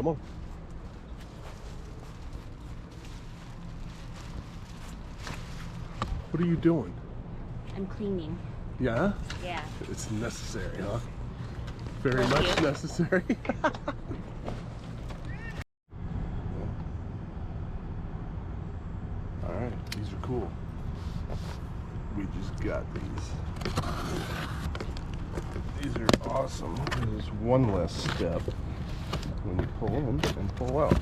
Come on. What are you doing? I'm cleaning. Yeah? Yeah. It's necessary, huh? Very Thank much you. necessary. Alright, these are cool. We just got these. These are awesome. There's one less step when you pull in and pull out.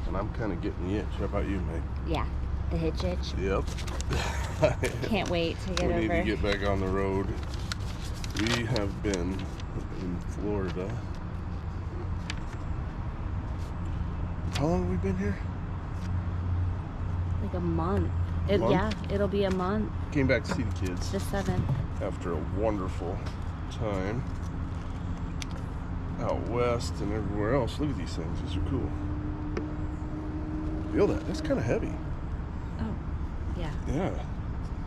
And I'm kind of getting the itch. How about you, Meg? Yeah. The hitch itch. Yep. Can't wait to get We over. need to get back on the road. We have been in Florida. How long have we been here? Like a month. Month? Yeah, it'll be a month. Came back to see the kids The 7th. after a wonderful time out west and everywhere else. Look at these things. These are cool. Feel that? That's kind of heavy. Oh, yeah. Yeah.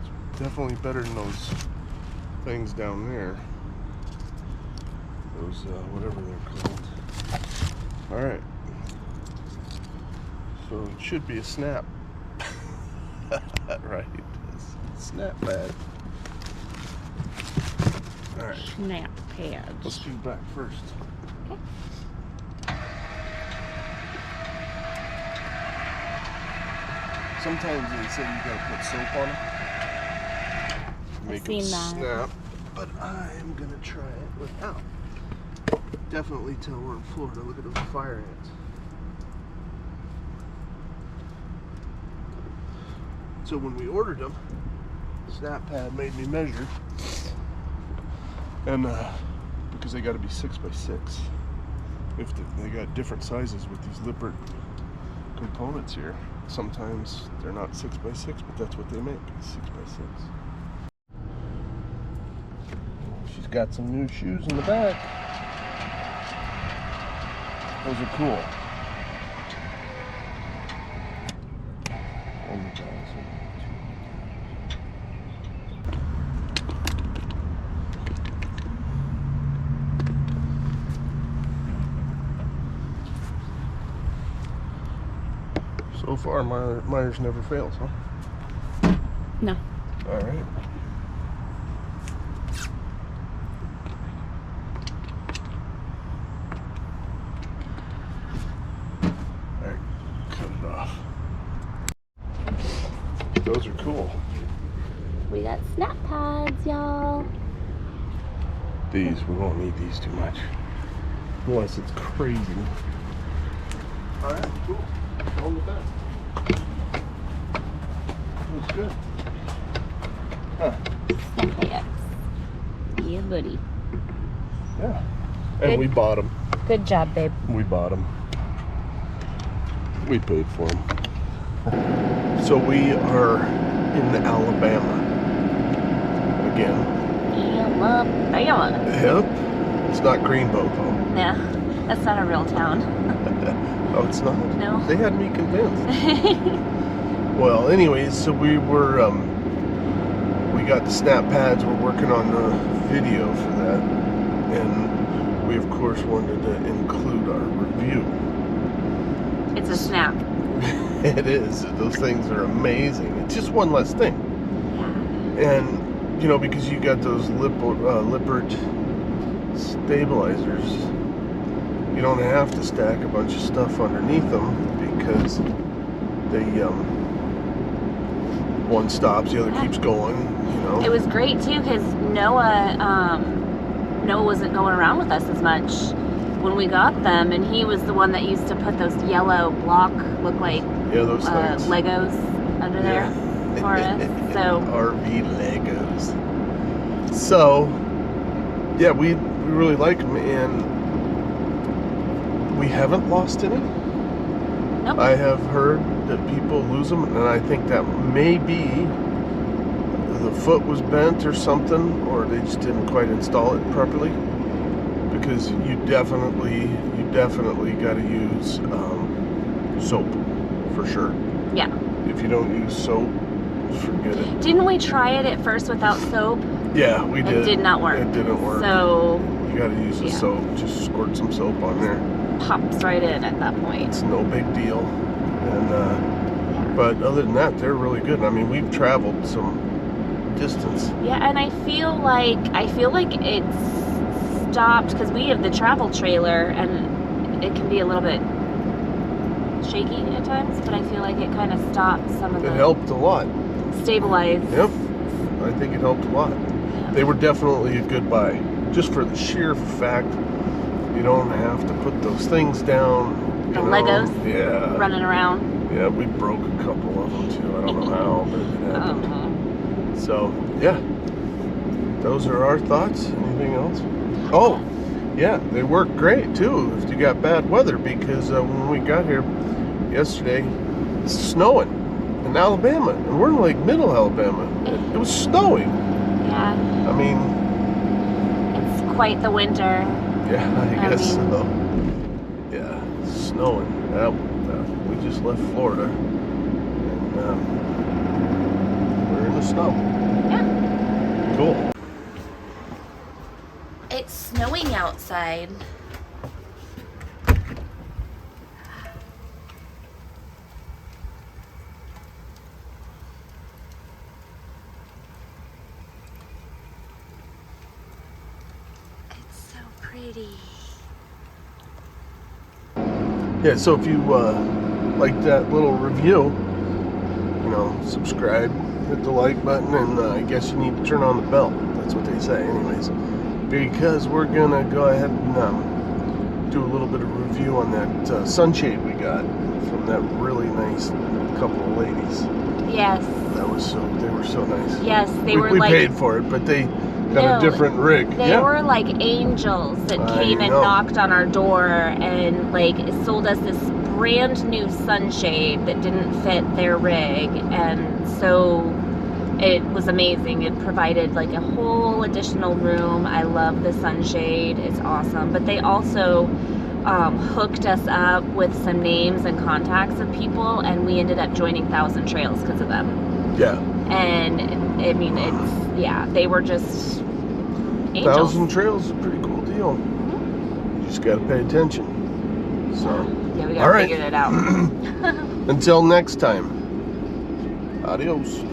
It's definitely better than those things down there. Those, whatever they're called. Alright. So it should be a snap. Right. Snap pad. Alright. Snap pads. Let's do back first. Okay. Sometimes they say you gotta put soap on them. Make them seen that. snap. But I'm gonna try it without. Definitely tell we're in Florida. Look at those fire ants. So when we ordered them, Snap Pad made me measure. And because they gotta be 6 by 6. They got different sizes with these Lippert components here. Sometimes they're not 6 by 6, but that's what they make, 6 by 6. She's got some new shoes in the back. Those are cool. So far, Myers never fails, huh? No. All right. All right, cut it off. Those are cool. We got snap pads, y'all. These, we won't need these too much. Unless it's crazy. All right, cool. On with that. Looks good. Huh. Snap pads. Yeah, buddy. Yeah. And Good. we bought them. Good job, babe. We bought them. We paid for them. So we are in Alabama. Again. Alabama. Yep. It's not Greenbow though. No, that's not a real town. Oh, it's not? No. They had me convinced. Well, anyways, so we were, we got the snap pads. We're working on the video for that. And we, of course, wanted to include our review. It's a snap. It is. Those things are amazing. It's just one less thing. Yeah. And, you know, because you got those Lippert stabilizers, you don't have to stack a bunch of stuff underneath them because they, one stops, the other keeps going, you know. It was great too because Noah wasn't going around with us as much when we got them, and he was the one that used to put those yellow block look like those things. Legos under there for us. So RV Legos. So yeah, we really like them, and we haven't lost any. Nope. I have heard that people lose them, and I think that maybe the foot was bent or something, or they just didn't quite install it properly. Because you definitely got to use soap for sure. yeah. If you don't use soap, forget it. Didn't we try it at first without soap? Yeah, we did. It did not work. It didn't work. So You got to use the Yeah. soap. Just squirt some soap on there. Pops right in at that point. It's no big deal. And but other than that, they're really good. I mean, we've traveled some distance. Yeah, and I feel like it's stopped because we have the travel trailer, and it can be a little bit shaky at times. But I feel like it kind of stopped some of It the helped a lot. stabilize. Yep, I think it helped a lot. They were definitely a good buy, just for the sheer fact you don't have to put those things down. You The know? Legos Yeah. running around. Yeah, we broke a couple of them too. I don't know how, but it happened. Oh. So, yeah. Those are our thoughts. Anything else? Oh, yeah, they work great too if you got bad weather, because when we got here yesterday, it's snowing in Alabama, and we're in like middle Alabama. It was snowing. Yeah, I mean, it's quite the winter. yeah, I I guess mean- so. Yeah, it's snowing. We just left Florida, and we're in the snow. Yeah. Cool. It's snowing outside. It's so pretty. Yeah, so if you like that little review, subscribe, hit the like button, and I guess you need to turn on the bell. That's what they say, anyways. Because we're gonna go ahead and do a little bit of review on that sunshade we got from that really nice couple of ladies. Yes. They were so nice. Yes, they were we like paid for it, but they got No, a different rig. they Yeah. were like angels that I came and know. knocked on our door and like sold us this brand new sunshade that didn't fit their rig, and so it was amazing. It provided like a whole additional room. I love the sunshade. It's awesome. But they also hooked us up with some names and contacts of people, and we ended up joining Thousand Trails because of them. Yeah. And I mean, they were just angels. Thousand Trails is a pretty cool deal. You just got to pay attention. So, Yeah, we all gotta right. figure it out. Until next time. Adios.